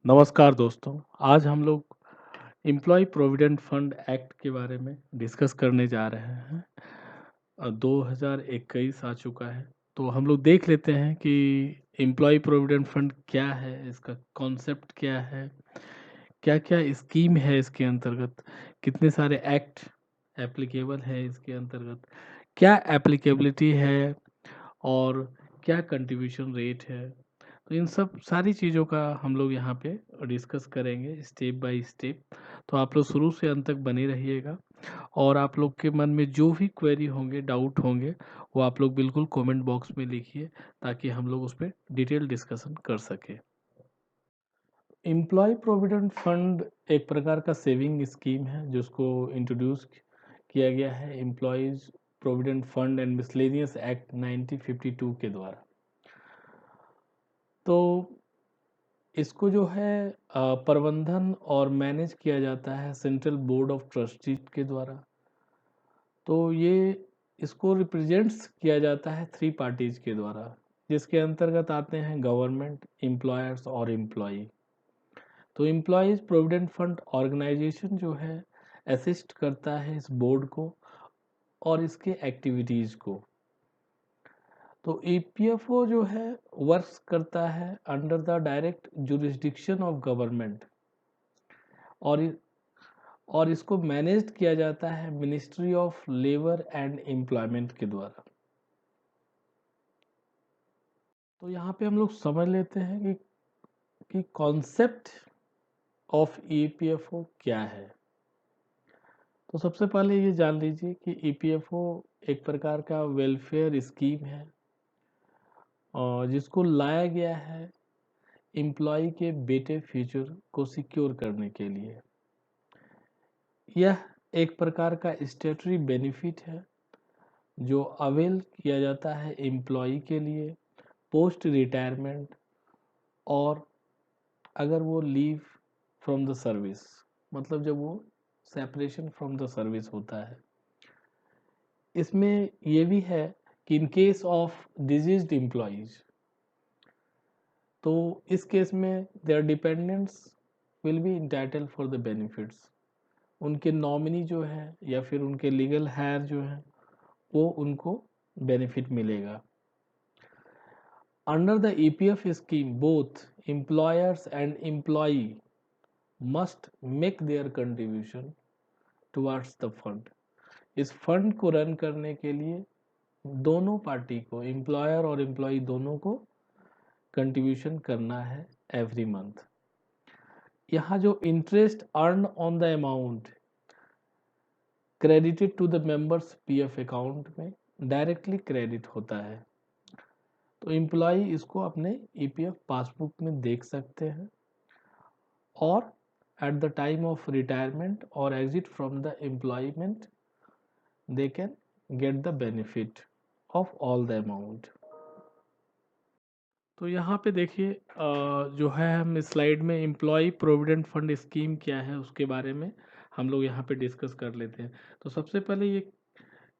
नमस्कार दोस्तों। आज हम लोग एम्प्लॉय प्रोविडेंट फंड एक्ट के बारे में डिस्कस करने जा रहे हैं। 2021 आ चुका है, तो हम लोग देख लेते हैं कि एम्प्लॉय प्रोविडेंट फंड क्या है, इसका कॉन्सेप्ट क्या है, क्या-क्या स्कीम है इसके अंतर्गत, कितने सारे एक्ट एप्लीकेबल है इसके अंतर्गत, क्या एप्लीकेबिलिटी है और क्या कंट्रीब्यूशन रेट है। तो इन सब सारी चीज़ों का हम लोग यहाँ पे डिस्कस करेंगे स्टेप बाय स्टेप। तो आप लोग शुरू से अंत तक बने रहिएगा और आप लोग के मन में जो भी क्वेरी होंगे, डाउट होंगे, वो आप लोग बिल्कुल कमेंट बॉक्स में लिखिए ताकि हम लोग उस पे डिटेल डिस्कशन कर सकें। एम्प्लॉय प्रोविडेंट फंड एक प्रकार का सेविंग स्कीम है जिसको इंट्रोड्यूस किया गया है employees provident fund and miscellaneous act 1952 के द्वारा। तो इसको जो है प्रबंधन और मैनेज किया जाता है सेंट्रल बोर्ड ऑफ ट्रस्टीज के द्वारा। तो ये इसको रिप्रेजेंट्स किया जाता है थ्री पार्टीज के द्वारा, जिसके अंतर्गत आते हैं गवर्नमेंट, एम्प्लॉयर्स और एम्प्लॉई। तो एम्प्लॉयज प्रोविडेंट फंड ऑर्गेनाइजेशन जो है असिस्ट करता है इस बोर्ड को और इसके एक्टिविटीज़ को। तो ईपीएफओ जो है वर्क्स करता है under the direct jurisdiction of government और और इसको मैनेज किया जाता है ministry of labour and employment के द्वारा। तो यहाँ पे हम लोग समझ लेते हैं कि कॉन्सेप्ट ऑफ ईपीएफओ क्या है। तो सबसे पहले ये जान लीजिए कि ईपीएफओ एक प्रकार का वेलफेयर स्कीम है और जिसको लाया गया है एम्प्लॉय के बेटे फ्यूचर को सिक्योर करने के लिए। यह एक प्रकार का स्टेटरी बेनिफिट है जो अवेल किया जाता है एम्प्लॉय के लिए पोस्ट रिटायरमेंट और अगर वो लीव फ्रॉम द सर्विस, मतलब जब वो सेपरेशन फ्रॉम द सर्विस होता है। इसमें ये भी है कि in case of deceased employees, तो इस केस में their dependents will be entitled for the benefits. उनके नॉमिनी जो है या फिर उनके लीगल हायर जो है वो उनको बेनिफिट मिलेगा। Under the EPF scheme, both employers and employee must make their contribution towards the fund. इस फंड को रन करने के लिए दोनों पार्टी को, एम्प्लॉयर और एम्प्लॉय दोनों को कंट्रीब्यूशन करना है एवरी मंथ। यहाँ जो interest earn on the amount credited to the members PF account में डायरेक्टली क्रेडिट होता है। तो एम्प्लॉय इसको अपने ईपीएफ पासबुक में देख सकते हैं और at the time of retirement or exit from the employment they can get the benefit of all the amount। तो यहाँ पे देखिए जो है हम स्लाइड में एम्प्लॉय प्रोविडेंट फंड स्कीम क्या है उसके बारे में हम लोग यहाँ पे डिस्कस कर लेते हैं। तो सबसे पहले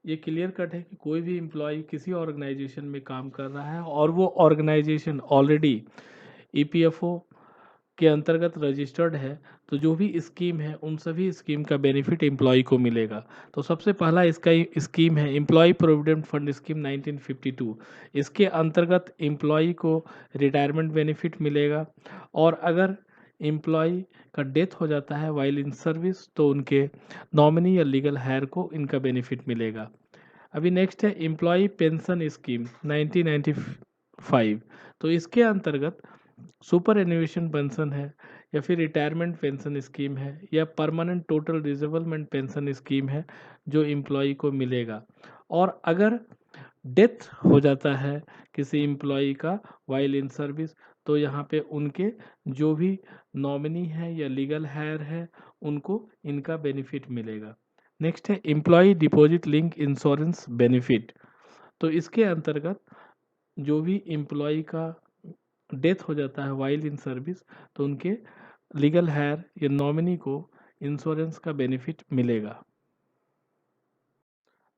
ये क्लियर कट है कि कोई भी एम्प्लॉय किसी ऑर्गेनाइजेशन में काम कर रहा है और वो ऑर्गेनाइजेशन ऑलरेडी ईपीएफओ के अंतर्गत रजिस्टर्ड है, तो जो भी स्कीम है उन सभी स्कीम का बेनिफिट एम्प्लॉय को मिलेगा। तो सबसे पहला इसका स्कीम है एम्प्लॉय प्रोविडेंट फंड स्कीम 1952। इसके अंतर्गत एम्प्लॉय को रिटायरमेंट बेनिफिट मिलेगा और अगर एम्प्लॉय का डेथ हो जाता है वाइल इन सर्विस तो उनके नॉमिनी या लीगल हायर को इनका बेनिफिट मिलेगा। अभी नेक्स्ट है एम्प्लॉय पेंशन स्कीम 1995। तो इसके अंतर्गत सुपर एन्युएशन पेंशन है या फिर रिटायरमेंट पेंशन स्कीम है या permanent total disablement pension scheme है जो एम्प्लॉय को मिलेगा। और अगर डेथ हो जाता है किसी एम्प्लॉय का वाइल इन सर्विस तो यहाँ पे उनके जो भी नॉमिनी है या लीगल हायर है उनको इनका बेनिफिट मिलेगा। नेक्स्ट है employee deposit link insurance benefit. तो इसके अंतर्गत जो भी एम्प्लॉय का डेथ हो जाता है वाइल इन सर्विस तो उनके लीगल हायर या नॉमिनी को इंश्योरेंस का बेनिफिट मिलेगा।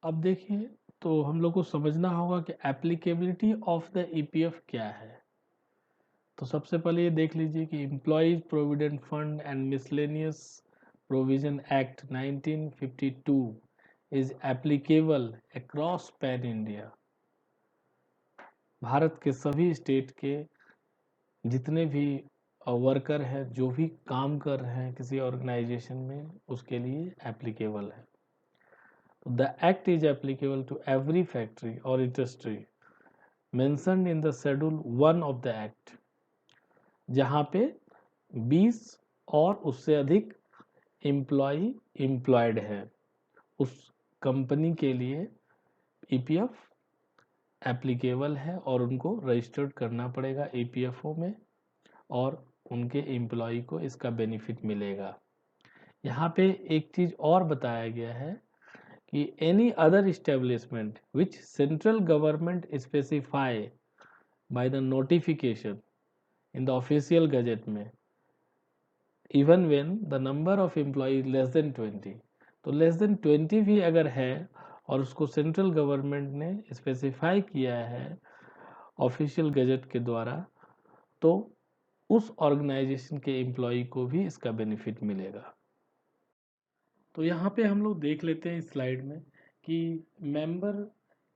अब देखिए, तो हम लोग को समझना होगा कि एप्लीकेबिलिटी ऑफ द ईपीएफ क्या है। तो सबसे पहले ये देख लीजिए कि employees provident fund and miscellaneous provision act 1952 is applicable across pan India. Bharat के सभी स्टेट के जितने भी वर्कर हैं, जो भी काम कर रहे हैं किसी ऑर्गेनाइजेशन में, उसके लिए एप्लीकेबल है। The act is applicable to every factory और industry mentioned in the schedule 1 of the act, जहाँ पे 20 और उससे अधिक एम्प्लॉयड है, उस कंपनी के लिए ईपीएफ एप्लीकेबल है और उनको रजिस्टर्ड करना पड़ेगा ईपीएफओ में, और उनके एम्प्लॉय को इसका बेनिफिट मिलेगा। यहाँ पे एक चीज़ और बताया गया है कि any other establishment which central government specify by the notification in the official gazette में, even when the number of employ less than 20, तो लेस देन 20 भी अगर है और उसको सेंट्रल गवर्नमेंट ने स्पेसिफाई किया है ऑफिशियल गजेट के द्वारा, तो उस ऑर्गेनाइजेशन के एम्प्लॉय को भी इसका बेनिफिट मिलेगा। तो यहाँ पे हम लोग देख लेते हैं इस स्लाइड में कि मेंबर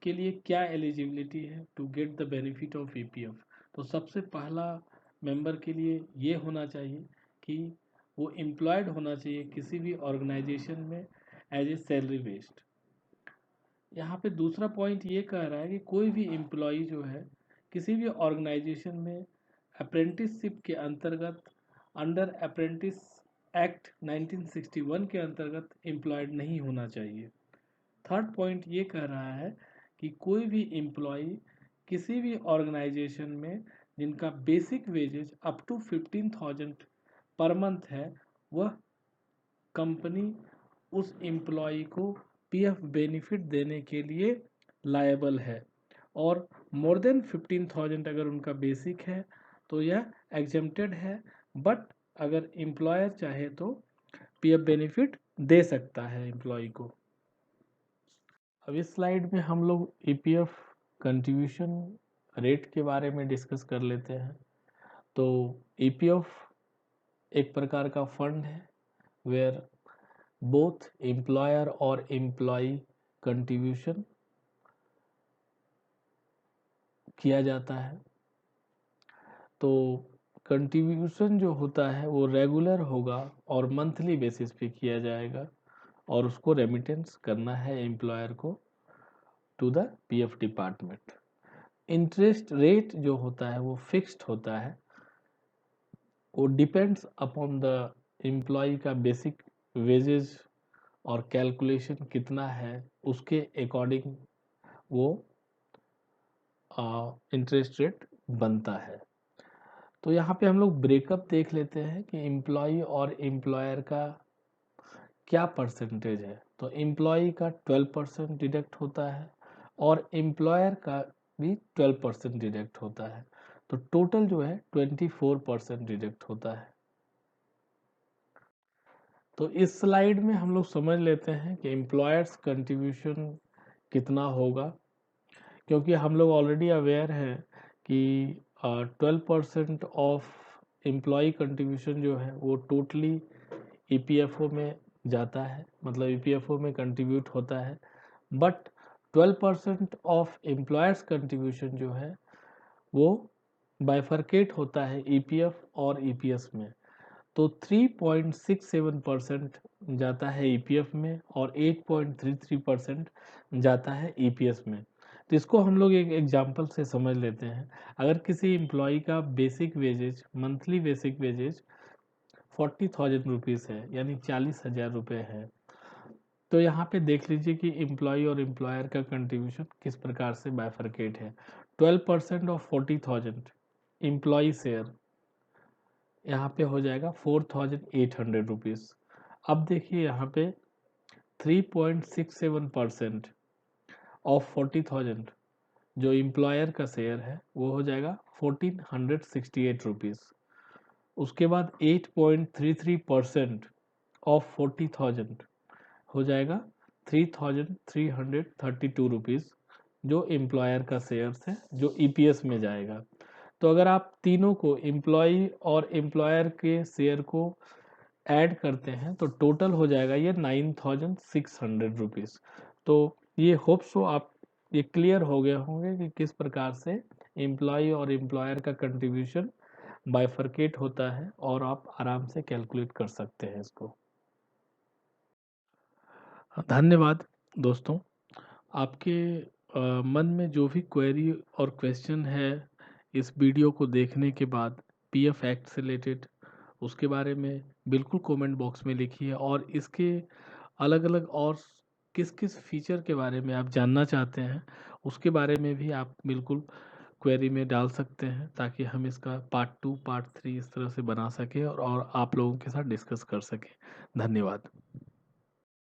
के लिए क्या एलिजिबिलिटी है to get the benefit of EPF. तो सबसे पहला मेंबर के लिए ये होना चाहिए कि वो एम्प्लॉयड होना चाहिए किसी भी ऑर्गेनाइजेशन में एज ए सैलरी बेस्ड। यहाँ पे दूसरा पॉइंट ये कह रहा है कि कोई भी एम्प्लॉय जो है किसी भी ऑर्गेनाइजेशन में अप्रेंटिसशिप के अंतर्गत अंडर अप्रेंटिस एक्ट 1961 के अंतर्गत एम्प्लॉयड नहीं होना चाहिए। थर्ड पॉइंट ये कह रहा है कि कोई भी एम्प्लॉय किसी भी ऑर्गेनाइजेशन में जिनका basic wages up to 15,000 per month है, वह कंपनी उस एम्प्लॉय को पीएफ बेनिफिट देने के लिए लायबल है, और मोर देन 15,000 अगर उनका बेसिक है तो यह एग्जेम्प्टेड है, बट अगर एम्प्लॉयर चाहे तो पीएफ बेनिफिट दे सकता है एम्प्लॉय को। अब इस स्लाइड में हम लोग ईपीएफ कंट्रीब्यूशन रेट के बारे में डिस्कस कर लेते हैं। तो ईपीएफ एक प्रकार का फंड है वेयर बोथ एम्प्लॉयर और एम्प्लॉय कंट्रीब्यूशन किया जाता है। तो कंट्रीब्यूशन जो होता है वो रेगुलर होगा और मंथली बेसिस पे किया जाएगा, और उसको रेमिटेंस करना है एम्प्लॉयर को to the PF department. Interest rate जो होता है वो फिक्स्ड होता है, वो डिपेंड्स अपॉन द एम्प्लॉय का बेसिक वेजेस और कैलकुलेशन कितना है उसके अकॉर्डिंग वो इंटरेस्ट रेट बनता है। तो यहाँ पे हम लोग ब्रेकअप देख लेते हैं कि एम्प्लॉय और एम्प्लॉयर का क्या परसेंटेज है। तो एम्प्लॉय का 12% डिडक्ट होता है और एम्प्लॉयर का भी 12% डिडक्ट होता है, तो टोटल जो है 24% डिडक्ट होता है। तो इस स्लाइड में हम लोग समझ लेते हैं कि एम्प्लॉयर्स कंट्रीब्यूशन कितना होगा, क्योंकि हम लोग ऑलरेडी अवेयर हैं कि 12% ऑफ एम्प्लॉय कंट्रीब्यूशन जो है वो टोटली ईपीएफओ में जाता है, मतलब ईपीएफओ में कंट्रीब्यूट होता है, बट 12% ऑफ एम्प्लॉयर्स कंट्रीब्यूशन जो है वो बाइफरकेट होता है ईपीएफ और ईपीएस में। तो 3.67% जाता है ईपीएफ में और 8.33% जाता है ईपीएस में। तो इसको हम लोग एक एग्जांपल से समझ लेते हैं। अगर किसी एम्प्लॉय का basic wages, monthly basic wages 40,000 rupees है, यानी 40,000 रुपये है, तो यहाँ पे देख लीजिए कि एम्प्लॉय और एम्प्लॉयर का कंट्रीब्यूशन किस प्रकार से बाइफरकेट है। 12% ऑफ 40,000 एम्प्लॉय शेयर यहाँ पे हो जाएगा 4,800 रुपीज़। अब देखिए यहाँ पे 3.67% ऑफ 40,000 जो एम्प्लॉयर का शेयर है वो हो जाएगा 1,468 रुपीज़। उसके बाद 8.33% ऑफ 40,000 हो जाएगा 3,332 रुपीज़, जो एम्प्लॉयर का शेयर्स है जो ईपीएस में जाएगा। तो अगर आप तीनों को एम्प्लॉई और एम्प्लॉयर के शेयर को ऐड करते हैं तो टोटल हो जाएगा ये 9,600 रुपीज़। तो ये होप सो आप ये क्लियर हो गए होंगे कि किस प्रकार से एम्प्लॉय और एम्प्लॉयर का कंट्रीब्यूशन बाइफरकेट होता है, और आप आराम से कैलकुलेट कर सकते हैं इसको। धन्यवाद दोस्तों। आपके मन में जो भी क्वेरी और क्वेश्चन है इस वीडियो को देखने के बाद पीएफ एक्ट से रिलेटेड, उसके बारे में बिल्कुल कमेंट बॉक्स में लिखिए, और इसके अलग अलग और किस किस फीचर के बारे में आप जानना चाहते हैं उसके बारे में भी आप बिल्कुल क्वेरी में डाल सकते हैं, ताकि हम इसका पार्ट 2 पार्ट 3 इस तरह से बना सकें और आप लोगों के साथ डिस्कस कर सकें। धन्यवाद।